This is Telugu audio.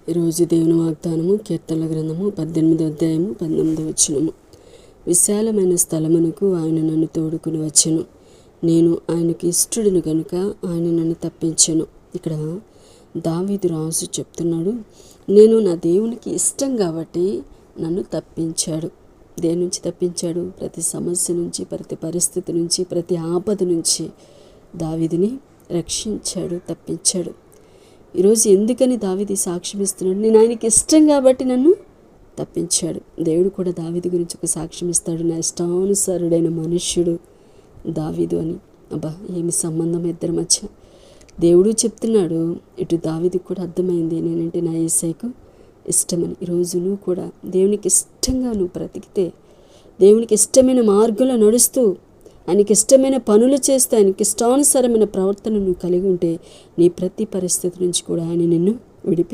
ఈరోజు దేవుని వాగ్దానము కీర్తనల గ్రంథము 18వ అధ్యాయము 19వ వచనము. విశాలమైన స్థలమునకు ఆయన నన్ను తోడుకుని వచ్చెను. నేను ఆయనకి ఇష్టడును కనుక ఆయన నన్ను తప్పించెను. ఇక్కడ దావీదు రాజు చెప్తున్నాడు, నేను నా దేవునికి ఇష్టం కాబట్టి నన్ను తప్పించాడు. దేని నుంచి తప్పించాడు? ప్రతి సమస్య నుంచి, ప్రతి పరిస్థితి నుంచి, ప్రతి ఆపద నుంచి దావీదుని రక్షించాడు, తప్పించాడు. ఈరోజు ఎందుకని దావీదు సాక్ష్యం ఇస్తున్నాడు? నేను ఆయనకి ఇష్టం కాబట్టి నన్ను తప్పించాడు. దేవుడు కూడా దావీదు గురించి ఒక సాక్ష్యం ఇస్తాడు, నా ఇష్టానుసారుడైన మనుష్యుడు దావీదు అని. అబ్బా, ఏమి సంబంధం ఇద్దరి మధ్య! దేవుడు చెప్తున్నాడు, ఇటు దావీదుకు కూడా అర్థమైంది నేనంటే నా యేసయ్యకు ఇష్టమని. ఈరోజు నువ్వు కూడా దేవునికి ఇష్టంగా నువ్వు బ్రతికితే, దేవునికి ఇష్టమైన మార్గంలో నడుస్తూ, ఆయనకి ఇష్టమైన పనులు చేస్తే, ఆయనకి ఇష్టానుసారమైన ప్రవర్తన నువ్వు కలిగి ఉంటే, నీ ప్రతి పరిస్థితి నుంచి కూడా ఆయన నిన్ను విడిపిస్తాడు.